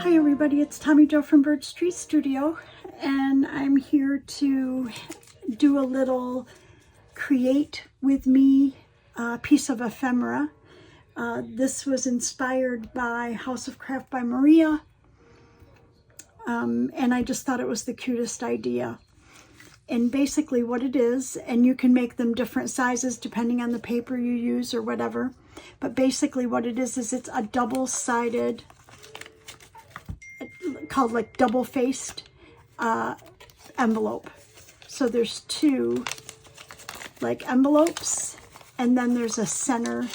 Hi everybody, it's Tommy Jo from Bird Street Studio, and I'm here to do a little create with me piece of ephemera. This was inspired by House of Craft by Maria, and I just thought it was the cutest idea. And basically what it is, and you can make them different sizes depending on the paper you use or whatever, but basically what it is it's a double-sided, called like double-faced envelope. So there's two like envelopes, and then there's a center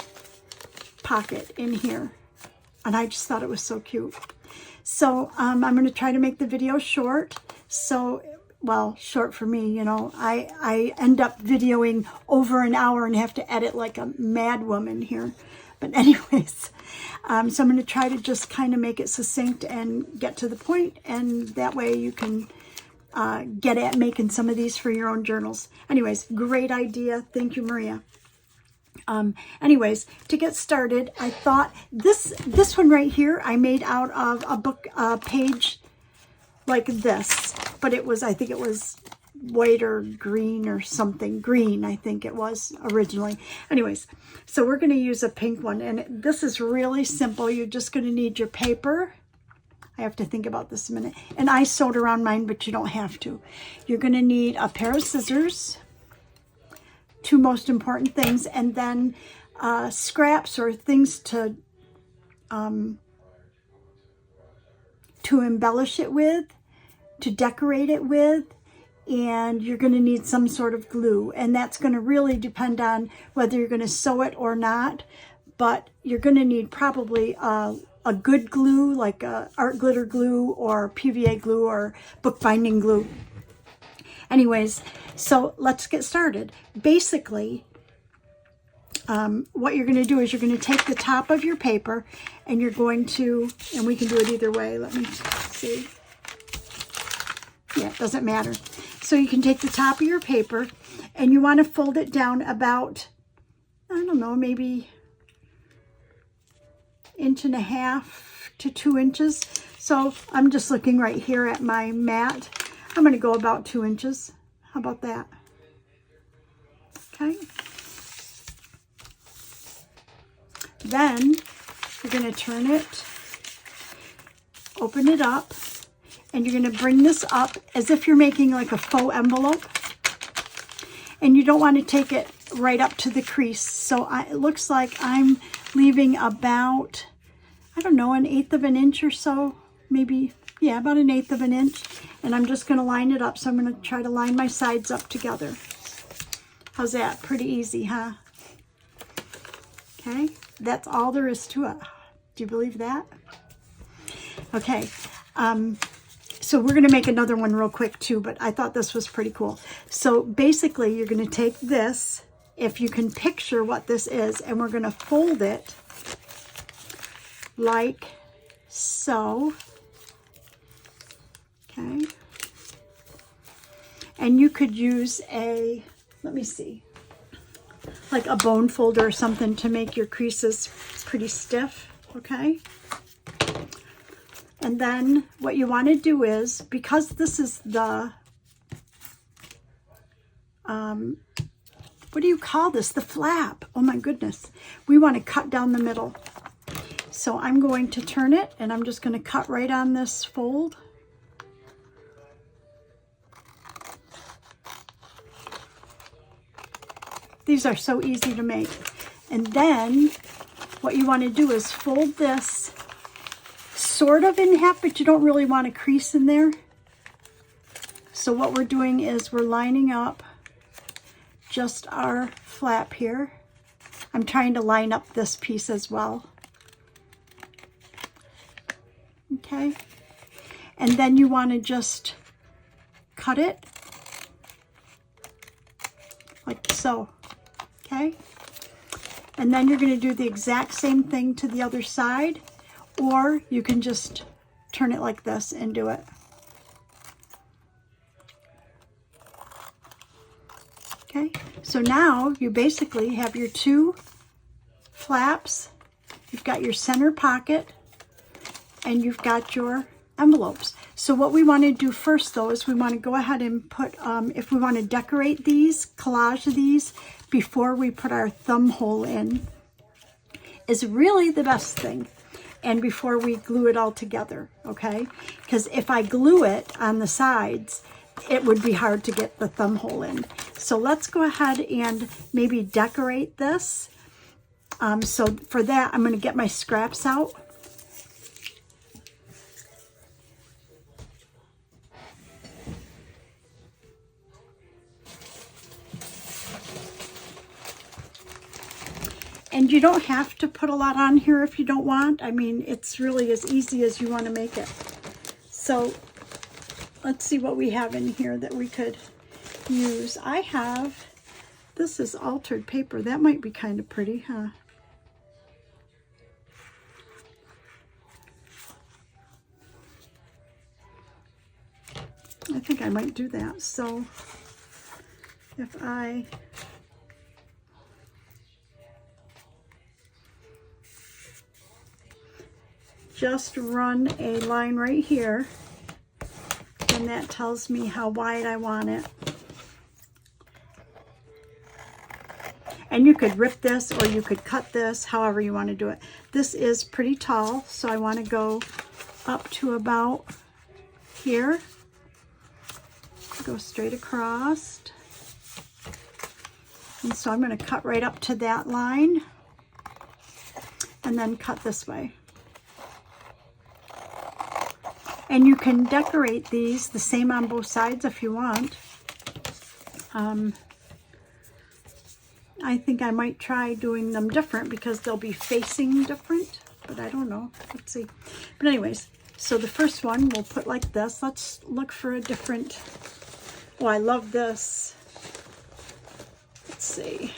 pocket in here, and I just thought it was so cute. So I'm going to try to make the video short. So, well, short for me, you know, I end up videoing over an hour and have to edit like a mad woman here. But anyways, so I'm going to try to just kind of make it succinct and get to the point, and that way you can get at making some of these for your own journals. Anyways, great idea. Thank you, Maria. Anyways, to get started, I thought this one right here I made out of a book page like this, but it was, I think it was white or green or something. Green, I think it was originally. Anyways, so we're going to use a pink one, and this is really simple. You're just going to need your paper. I have to think about this a minute. And I sewed around mine, but you don't have to. You're going to need a pair of scissors, two most important things, and then scraps or things to embellish it with, to decorate it with, and you're going to need some sort of glue, and that's going to really depend on whether you're going to sew it or not, but you're going to need probably a good glue, like art glitter glue or PVA glue or bookbinding glue. Anyways, so let's get started. Basically, what you're going to do is you're going to take the top of your paper, and you're going to, and we can do it either way. Let me see. Yeah, it doesn't matter. So you can take the top of your paper, and you want to fold it down about, I don't know, maybe 1.5 to 2 inches. So I'm just looking right here at my mat. I'm going to go about 2 inches. How about that? Okay. Then you're going to turn it, open it up, and you're going to bring this up as if you're making like a faux envelope. And you don't want to take it right up to the crease. So it looks like I'm leaving about, I don't know, 1/8 of an inch or so. Maybe, yeah, about 1/8 of an inch. And I'm just going to line it up. So I'm going to try to line my sides up together. How's that? Pretty easy, huh? Okay, that's all there is to it. Do you believe that? Okay. So we're going to make another one real quick too, but I thought this was pretty cool. So basically you're going to take this, if you can picture what this is, and we're going to fold it like so. Okay. And you could use a, let me see, like a bone folder or something to make your creases pretty stiff. Okay. And then what you want to do is, because this is the, what do you call this? The flap. Oh my goodness. We want to cut down the middle. So I'm going to turn it, and I'm just going to cut right on this fold. These are so easy to make. And then what you want to do is fold this sort of in half, but you don't really want a crease in there. So what we're doing is we're lining up just our flap here. I'm trying to line up this piece as well. Okay. And then you want to just cut it like so. Okay. And then you're going to do the exact same thing to the other side. Or you can just turn it like this and do it. Okay, so now you basically have your two flaps. You've got your center pocket, and you've got your envelopes. So what we want to do first though is we want to go ahead and put, if we want to decorate these, collage these before we put our thumb hole in, is really the best thing. And before we glue it all together, okay? Because if I glue it on the sides, it would be hard to get the thumb hole in. So let's go ahead and maybe decorate this. So for that, I'm going to get my scraps out. And you don't have to put a lot on here if you don't want. I mean, it's really as easy as you want to make it. So let's see what we have in here that we could use. I have, this is altered paper. That might be kind of pretty, huh? I think I might do that. So if I just run a line right here, and that tells me how wide I want it. And you could rip this or you could cut this, however you want to do it. This is pretty tall, so I want to go up to about here. Go straight across. And so I'm going to cut right up to that line and then cut this way. And you can decorate these the same on both sides if you want. I think I might try doing them different because they'll be facing different, but I don't know. Let's see. But anyways, so the first one we'll put like this. Let's look for a different, oh, I love this. Let's see.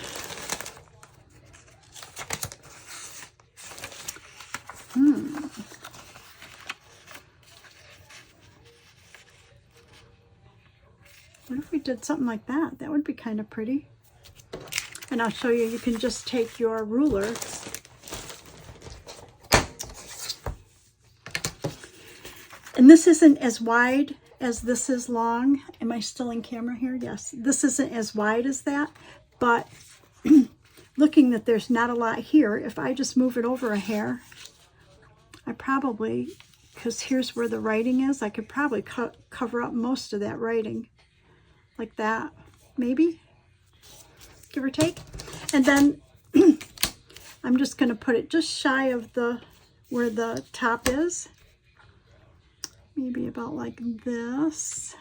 What if we did something like that? That would be kind of pretty. And I'll show you, you can just take your ruler and this isn't as wide as this is long. Am I still in camera here? Yes. This isn't as wide as that, but looking that there's not a lot here, if I just move it over a hair, I probably, because here's where the writing is, I could probably cover up most of that writing. Like that, maybe, give or take. And then I'm just going to put it just shy of the where the top is, maybe about like this,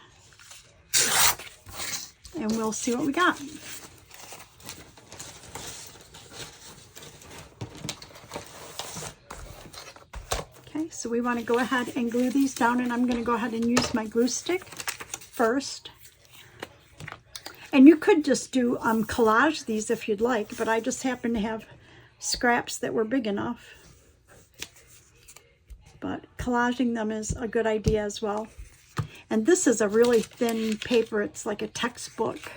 and we'll see what we got. Okay, so we want to go ahead and glue these down, and I'm going to go ahead and use my glue stick first. And you could just do collage these if you'd like, but I just happen to have scraps that were big enough. But collaging them is a good idea as well. And this is a really thin paper. It's like a textbook,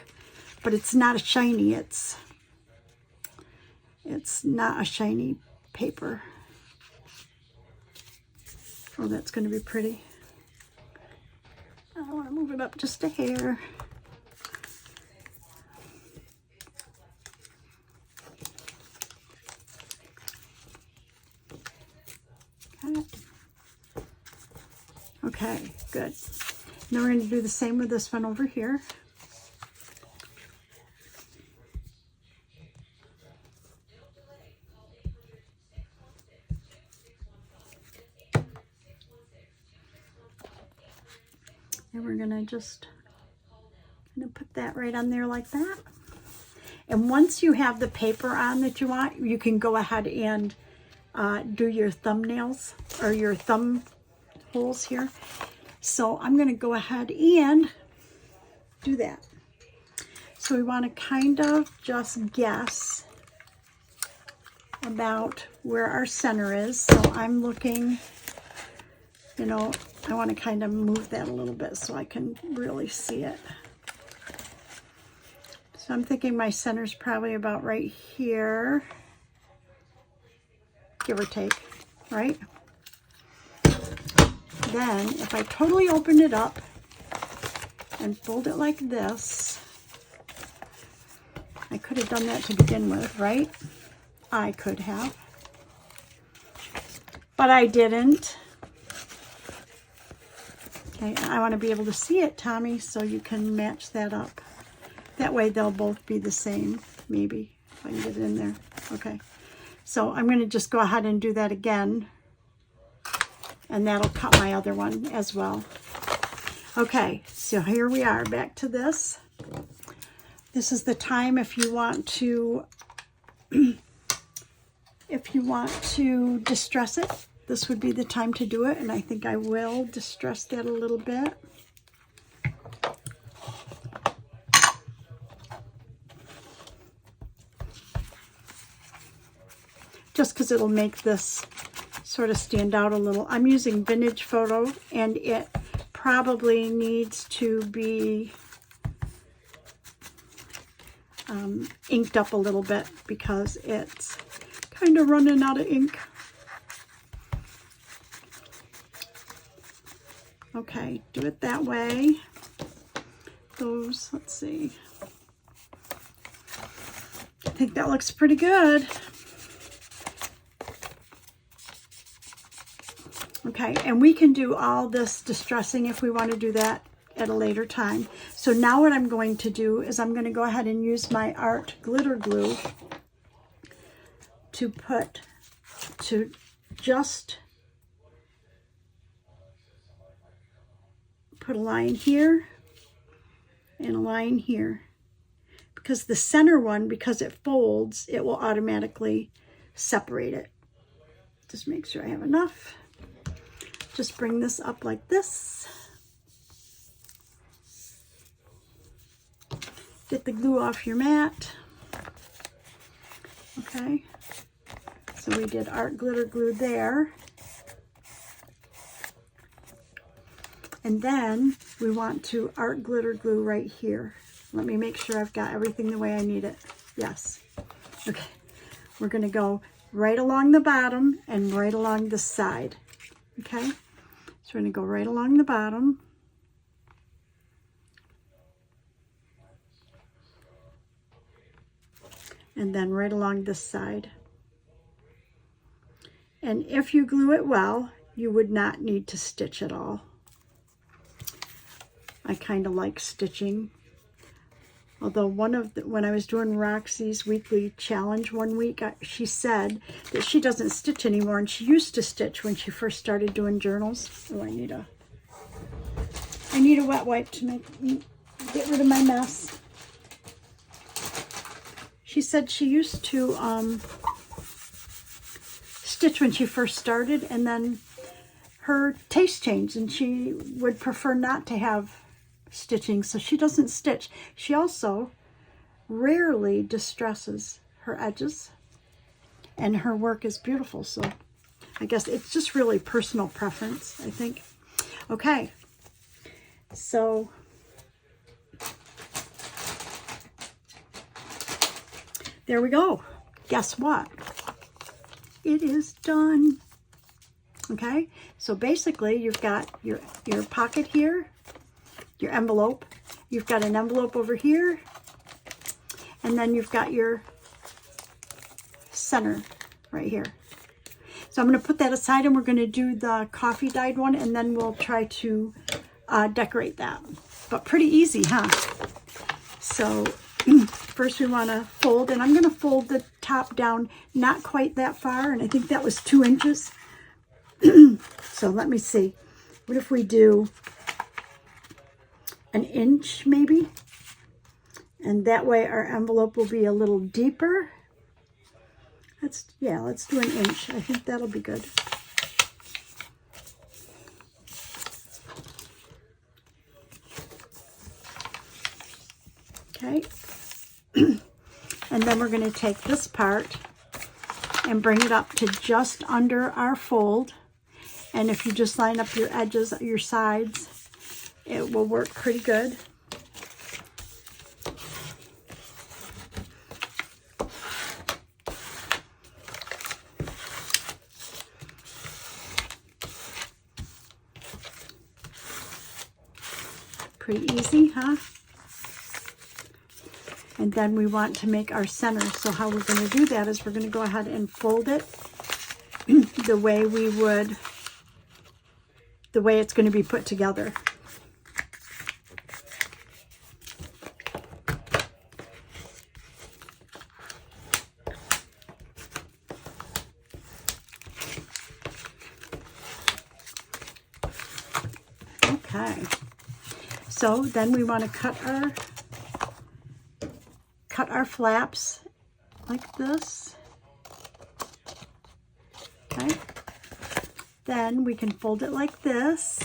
but it's not a shiny. It's not a shiny paper. Oh, that's going to be pretty. I want to move it up just a hair. Okay, good. Now we're going to do the same with this one over here. And we're going to just put that right on there like that. And once you have the paper on that you want, you can go ahead and do your thumbnails or your thumb holes here. So I'm going to go ahead and do that. So we want to kind of just guess about where our center is. So I'm looking, you know, I want to kind of move that a little bit so I can really see it. So I'm thinking my center's probably about right here, give or take, right? then if I totally open it up and fold it like this, I could have done that to begin with, right? I could have, but I didn't. Okay, I want to be able to see it, Tommy, so you can match that up. That way they'll both be the same, maybe, if I can get it in there. Okay, so I'm going to just go ahead and do that again, and that'll cut my other one as well. Okay, so here we are, back to this. This is the time if you want to, distress it. This would be the time to do it, and I think I will distress that a little bit. Just because it'll make this sort of stand out a little. I'm using Vintage Photo, and it probably needs to be inked up a little bit because it's kind of running out of ink. Okay, do it that way. Those, let's see. I think that looks pretty good. Okay, and we can do all this distressing if we want to do that at a later time. So now what I'm going to do is I'm going to go ahead and use my art glitter glue to just put a line here and a line here, because the center one, because it folds, it will automatically separate it. Just make sure I have enough. Just bring this up like this. Get the glue off your mat. Okay, so we did art glitter glue there. And then we want to art glitter glue right here. Let me make sure I've got everything the way I need it. Yes. Okay. We're going to go right along the bottom and right along the side. Okay. So we're going to go right along the bottom. And then right along this side. And if you glue it well, you would not need to stitch at all. I kind of like stitching. Although when I was doing Roxy's weekly challenge one week, she said that she doesn't stitch anymore, and she used to stitch when she first started doing journals. Oh, I need a wet wipe to get rid of my mess. She said she used to stitch when she first started, and then her taste changed, and she would prefer not to have stitching, so she doesn't stitch. She also rarely distresses her edges, and her work is beautiful, so I guess it's just really personal preference, I think. Okay, so there we go. Guess what? It is done. Okay, so basically you've got your pocket here, your envelope, you've got an envelope over here, and then you've got your center right here. So I'm going to put that aside, and we're going to do the coffee dyed one, and then we'll try to decorate that. But pretty easy, huh? So first we want to fold, and I'm going to fold the top down not quite that far, and I think that was 2 inches. So let me see. What if we do an inch maybe? And that way our envelope will be a little deeper. Let's do an inch. I think that'll be good. Okay. And then we're going to take this part and bring it up to just under our fold. And if you just line up your edges, your sides, it will work pretty good. Pretty easy, huh? And then we want to make our center. So how we're going to do that is we're going to go ahead and fold it the way we would, the way it's going to be put together. Okay, so then we want to cut our flaps like this. Okay, then we can fold it like this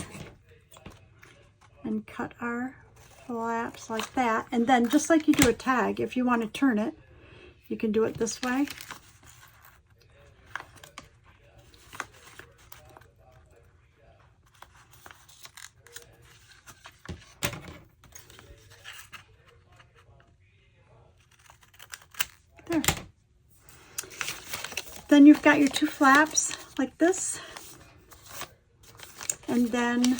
and cut our flaps like that. And then just like you do a tag, if you want to turn it, you can do it this way. There. Then you've got your two flaps like this. And then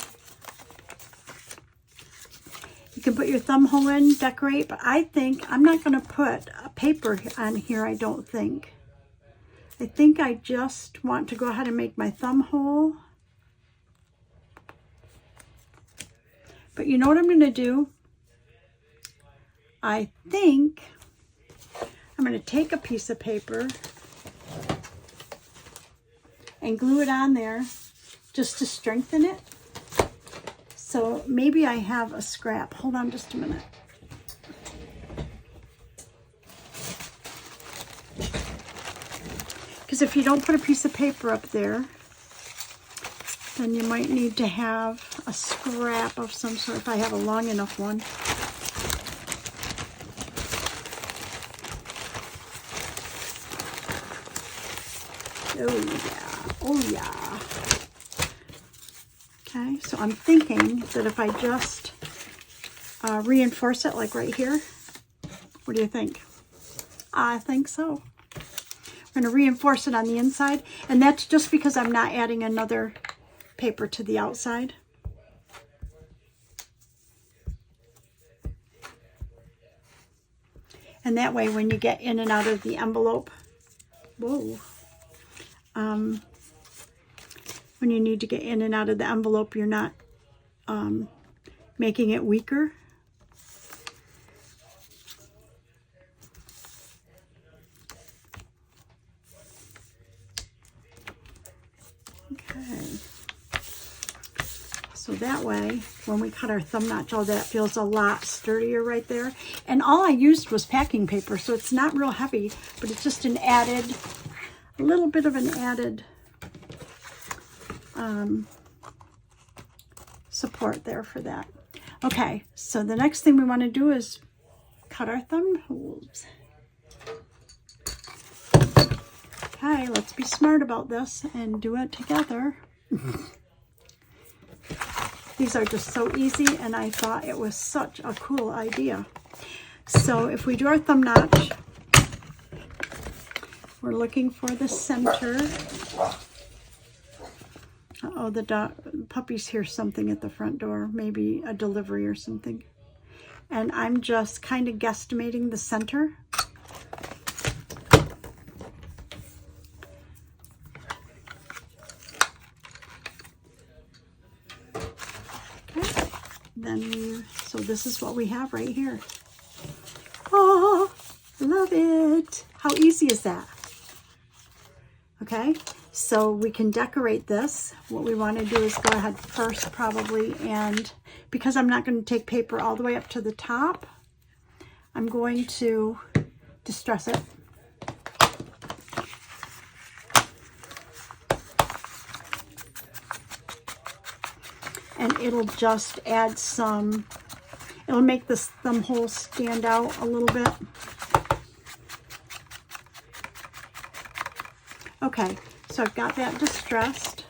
you can put your thumb hole in, decorate, but I think I'm not going to put a paper on here, I don't think. I think I just want to go ahead and make my thumb hole. But you know what I'm going to do? I think I'm going to take a piece of paper and glue it on there just to strengthen it. So maybe I have a scrap. Hold on just a minute. Because if you don't put a piece of paper up there, then you might need to have a scrap of some sort if I have a long enough one. Oh yeah, oh yeah. Okay, so I'm thinking that if I just reinforce it like right here, what do you think? I think so. I'm going to reinforce it on the inside, and that's just because I'm not adding another paper to the outside. And that way when you get in and out of the envelope, whoa, when you need to get in and out of the envelope, you're not making it weaker. Okay. So that way, when we cut our thumb notch, all that feels a lot sturdier right there. And all I used was packing paper, so it's not real heavy, but it's just an added, a little bit of an added support there for that. Okay, so the next thing we want to do is cut our thumb holes. Okay, let's be smart about this and do it together. These are just so easy, and I thought it was such a cool idea. So if we do our thumb notch, we're looking for the center. Uh-oh, the puppies hear something at the front door, maybe a delivery or something. And I'm just kind of guesstimating the center. Okay, then so this is what we have right here. Oh, love it. How easy is that? Okay, so we can decorate this. What we want to do is go ahead first probably, and because I'm not going to take paper all the way up to the top, I'm going to distress it. And it'll just add some, it'll make this thumb hole stand out a little bit. Okay, so I've got that distressed.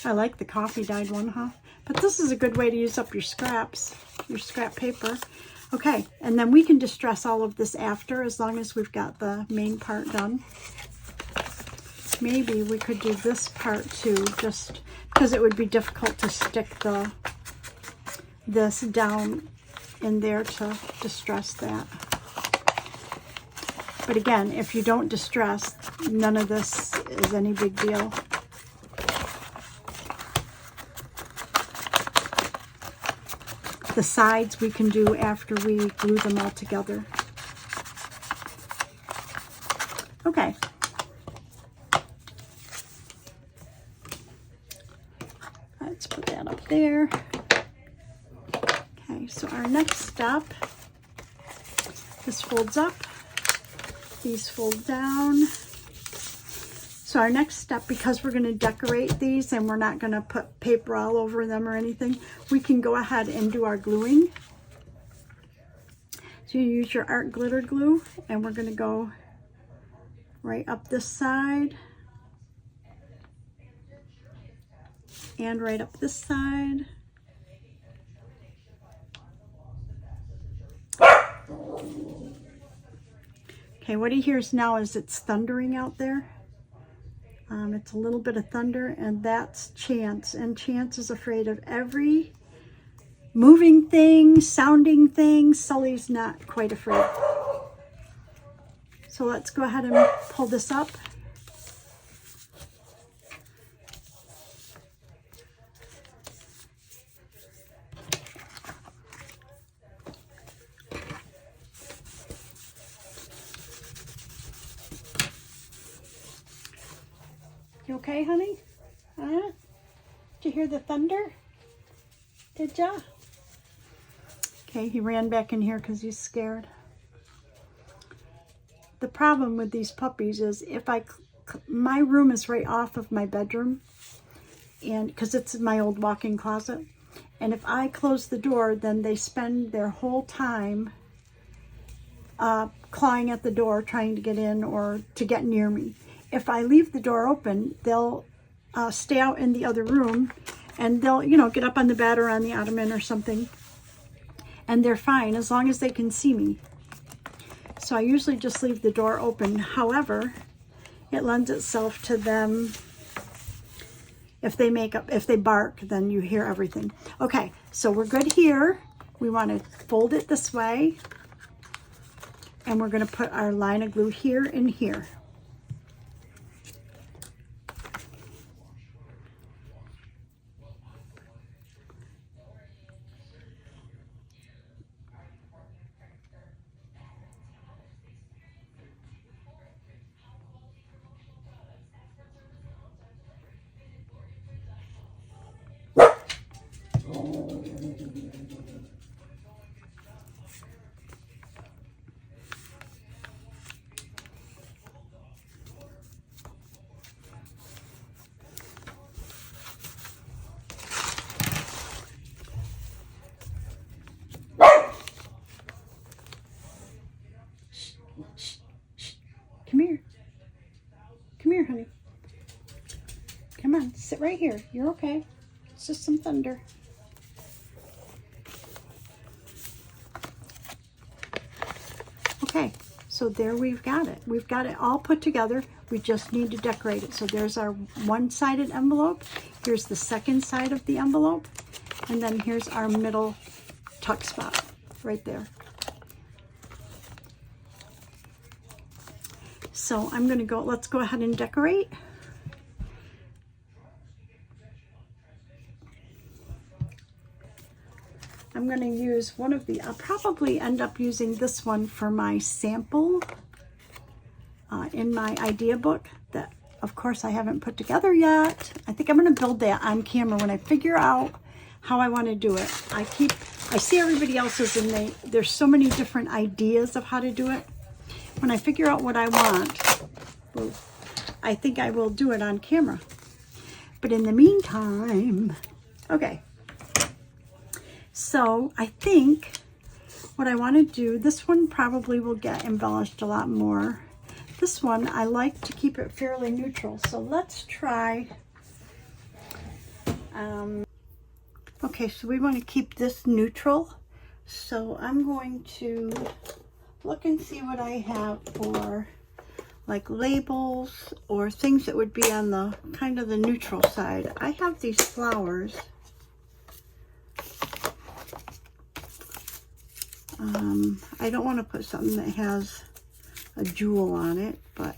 I like the coffee dyed one, huh? But this is a good way to use up your scraps, your scrap paper. Okay, and then we can distress all of this after, as long as we've got the main part done. Maybe we could do this part too, just because it would be difficult to stick this down in there to distress that. But again, if you don't distress, none of this is any big deal. The sides we can do after we glue them all together. Okay. Let's put that up there. Okay, so our next step, this folds up, these fold down. So our next step, because we're going to decorate these and we're not going to put paper all over them or anything, we can go ahead and do our gluing. So you use your art glitter glue, and we're going to go right up this side and right up this side. Okay, what he hears now is it's thundering out there. It's a little bit of thunder, and that's Chance. And Chance is afraid of every moving thing, sounding thing. Sully's not quite afraid. So let's go ahead and pull this up. You okay, honey? Huh? Did you hear the thunder? Did ya? Okay, he ran back in here because he's scared. The problem with these puppies is if my room is right off of my bedroom, and because it's my old walk-in closet, and if I close the door, then they spend their whole time clawing at the door trying to get in or to get near me. If I leave the door open, they'll stay out in the other room, and they'll, get up on the bed or on the ottoman or something, and they're fine as long as they can see me. So I usually just leave the door open. However, it lends itself to them. If they bark, then you hear everything. Okay, so we're good here. We want to fold it this way, and we're going to put our line of glue here and here. Come here. Come here, honey. Come on, sit right here. You're okay. It's just some thunder. Okay, so there we've got it. We've got it all put together. We just need to decorate it. So there's our one-sided envelope. Here's the second side of the envelope. And then here's our middle tuck spot right there. So I'm going to let's go ahead and decorate. I'm going to use I'll probably end up using this one for my sample in my idea book that, of course, I haven't put together yet. I think I'm going to build that on camera when I figure out how I want to do it. I see everybody else's, and there's so many different ideas of how to do it. When I figure out what I want, I think I will do it on camera. But in the meantime, okay. So I think what I want to do, this one probably will get embellished a lot more. This one, I like to keep it fairly neutral. So let's try, okay, so we want to keep this neutral. So I'm going to look and see what I have for like labels or things that would be on the kind of the neutral side. I have these flowers. I don't want to put something that has a jewel on it, but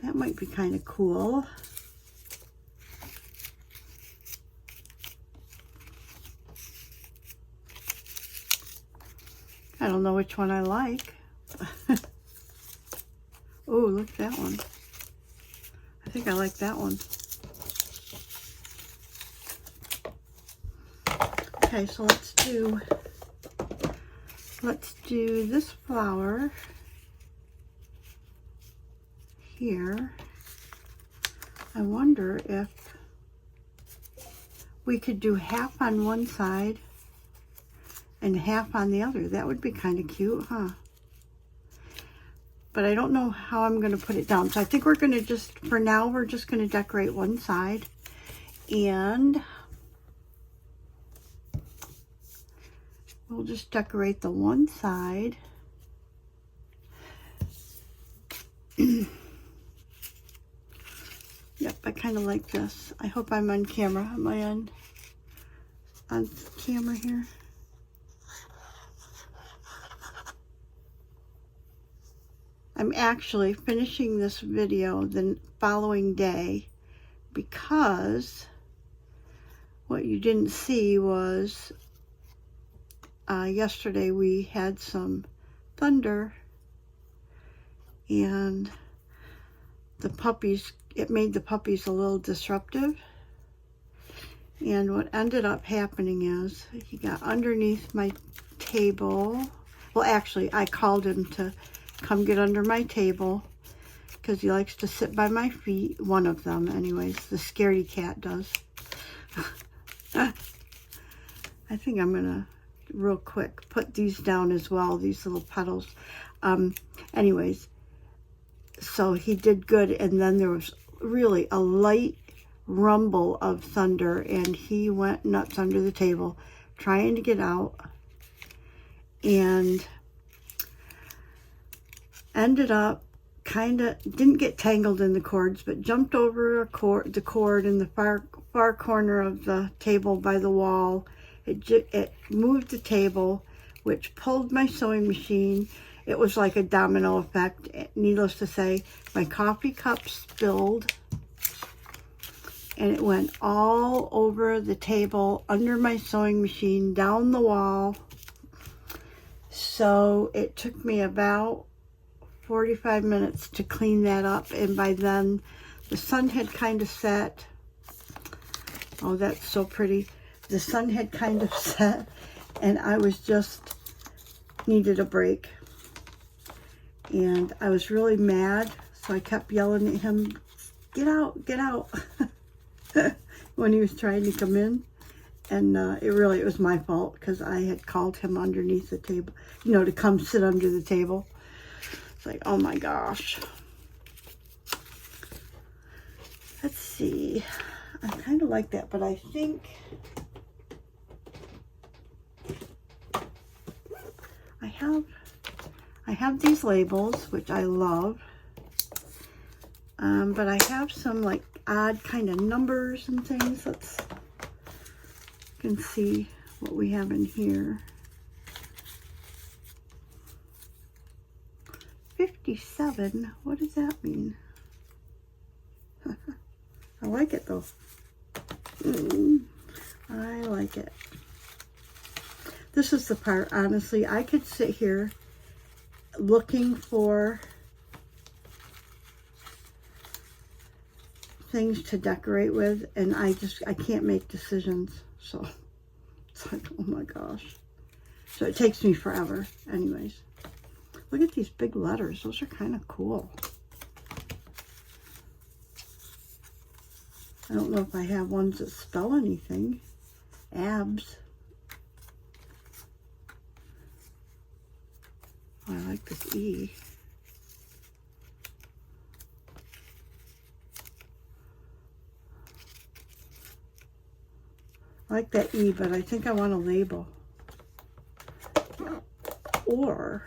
that might be kind of cool. I don't know which one I like. Oh, look at that one. I think I like that one. Okay, so let's do this flower here. I wonder if we could do half on one side and half on the other. That would be kind of cute, huh? But I don't know how I'm going to put it down. So I think we're going to just, for now, we're just going to decorate one side. And we'll just decorate the one side. Yep, I kind of like this. I hope I'm on camera. Am I on camera here? I'm actually finishing this video the following day because what you didn't see was yesterday we had some thunder and the puppies, it made the puppies a little disruptive. And what ended up happening is he got underneath my table. Well, actually, I called him to come get under my table because he likes to sit by my feet. One of them, anyways. The scaredy cat does. I think I'm going to, real quick, put these down as well, these little petals. Anyways, so he did good, and then there was really a light rumble of thunder, and he went nuts under the table trying to get out, and ended up kind of, didn't get tangled in the cords, but jumped over the cord in the far corner of the table by the wall. It moved the table, which pulled my sewing machine. It was like a domino effect. Needless to say, my coffee cup spilled, and it went all over the table, under my sewing machine, down the wall. So it took me about 45 minutes to clean that up, and by then the sun had kind of set. Oh, that's so pretty. The sun had kind of set, and I was just needed a break. And I was really mad, so I kept yelling at him, get out, get out, when he was trying to come in. And it was my fault because I had called him underneath the table, you know, to come sit under the table. It's like, oh my gosh. Let's see. I kind of like that, but I think I have these labels, which I love, but I have some like odd kind of numbers and things. You can see what we have in here. 57, what does that mean? I like it though. I like it. This is the part, honestly, I could sit here looking for things to decorate with, and I can't make decisions. So it's like, oh my gosh. So it takes me forever. Anyways, look at these big letters. Those are kind of cool. I don't know if I have ones that spell anything. Abs. Oh, I like this E. I like that E, but I think I want a label. Or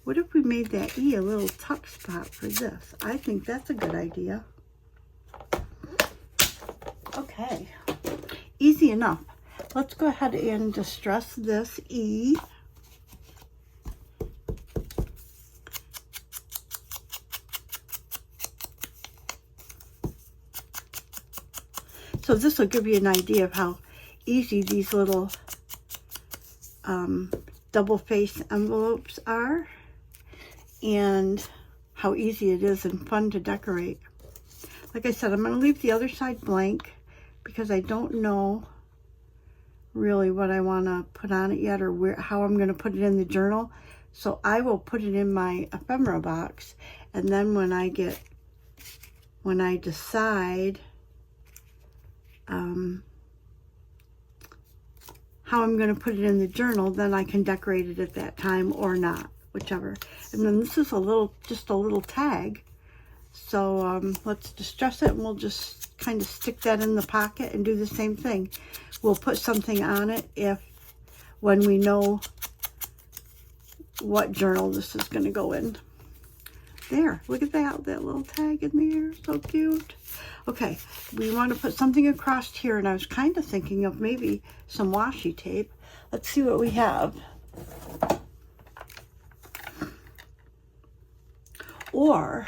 what if we made that E a little tuck spot for this? I think that's a good idea. Okay, easy enough. Let's go ahead and distress this E. So this will give you an idea of how easy these little double face envelopes are, and how easy it is and fun to decorate. Like I said, I'm going to leave the other side blank because I don't know really what I want to put on it yet, or how I'm going to put it in the journal. So I will put it in my ephemera box, and then when I decide how I'm going to put it in the journal, then I can decorate it at that time or not, whichever. And then this is just a little tag. So let's distress it, and we'll just kind of stick that in the pocket and do the same thing. We'll put something on it when we know what journal this is going to go in. There, look at that little tag in there, so cute. Okay, we want to put something across here, and I was kind of thinking of maybe some washi tape. Let's see what we have. Or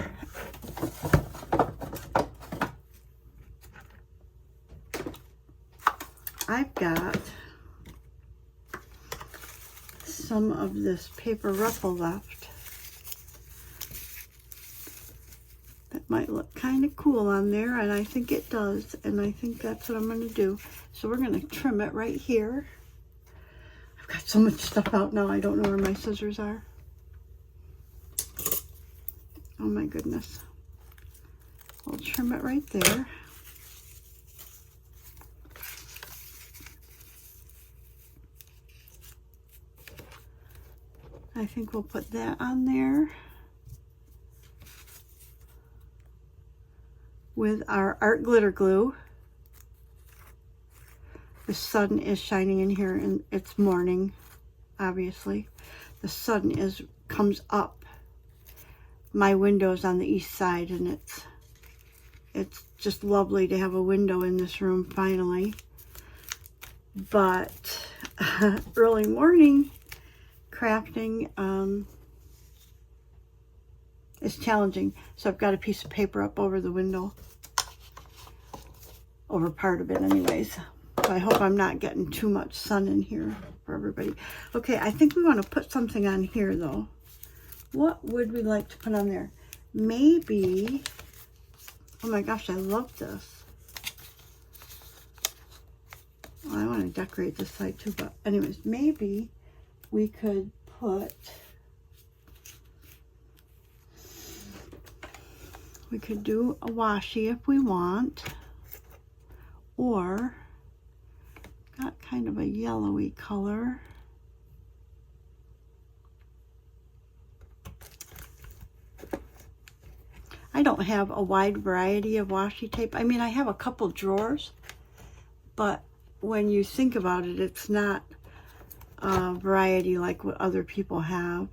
I've got some of this paper ruffle left. That might look kind of cool on there, and I think it does, and I think that's what I'm going to do. So we're going to trim it right here. I've got so much stuff out now, I don't know where my scissors are. Oh my goodness. We'll trim it right there. I think we'll put that on there with our art glitter glue. The sun is shining in here, and it's morning, obviously. The sun comes up. My window's on the east side, and it's just lovely to have a window in this room finally. But early morning crafting is challenging, so I've got a piece of paper up over the window, over part of it anyways. So I hope I'm not getting too much sun in here for everybody. Okay, I think we want to put something on here though. What would we like to put on there? Maybe, oh my gosh, I love this. Well, I want to decorate this side too, but anyways, maybe we could put, we could do a washi if we want, or got kind of a yellowy color. I don't have a wide variety of washi tape. I mean, I have a couple drawers, but when you think about it, it's not a variety like what other people have.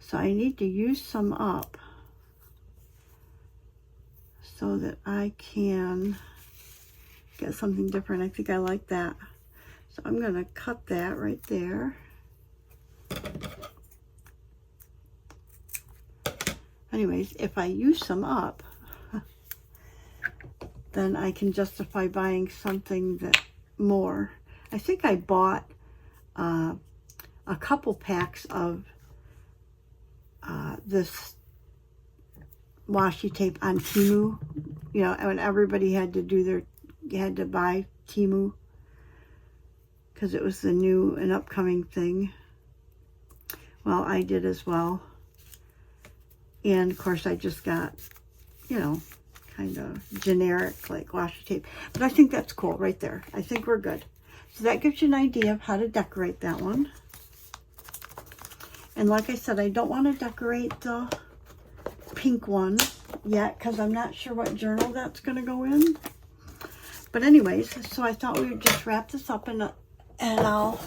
So I need to use some up so that I can get something different. I think I like that. So I'm going to cut that right there. Anyways, if I use some up, then I can justify buying something that more. I think I bought a couple packs of this washi tape on Temu. You know, when everybody had to buy Temu because it was the new and upcoming thing. Well, I did as well. And of course I just got, you know, kind of generic like washi tape. But I think that's cool right there. I think we're good. So that gives you an idea of how to decorate that one. And like I said, I don't want to decorate the pink one yet because I'm not sure what journal that's going to go in. But anyways, so I thought we would just wrap this up and I'll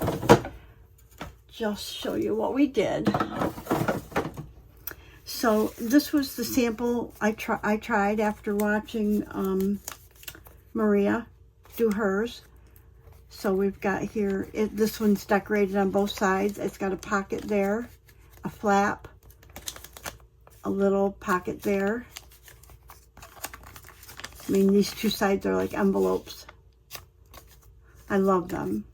just show you what we did. So this was the sample I tried after watching Maria do hers. So we've got here, this one's decorated on both sides. It's got a pocket there, a flap, a little pocket there. I mean, these two sides are like envelopes. I love them.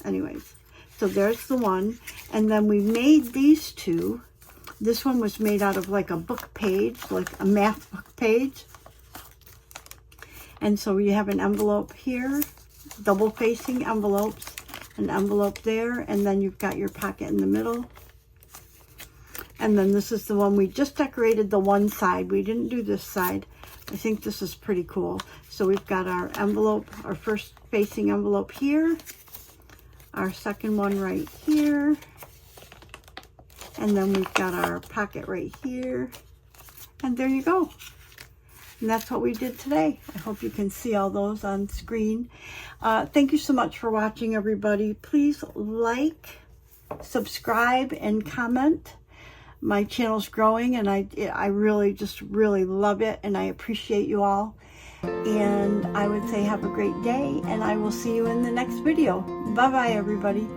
Anyways, so there's the one. And then we made these two. This one was made out of like a book page, like a math book page. And so you have an envelope here, double facing envelopes, an envelope there, and then you've got your pocket in the middle. And then this is the one we just decorated the one side. We didn't do this side. I think this is pretty cool. So we've got our envelope, our first facing envelope here, our second one right here, and then we've got our pocket right here, and there you go. And that's what we did today. I hope you can see all those on screen. Thank you so much for watching, everybody. Please like, subscribe, and comment. My channel's growing, and I really love it, and I appreciate you all. And I would say have a great day, and I will see you in the next video. Bye-bye, everybody.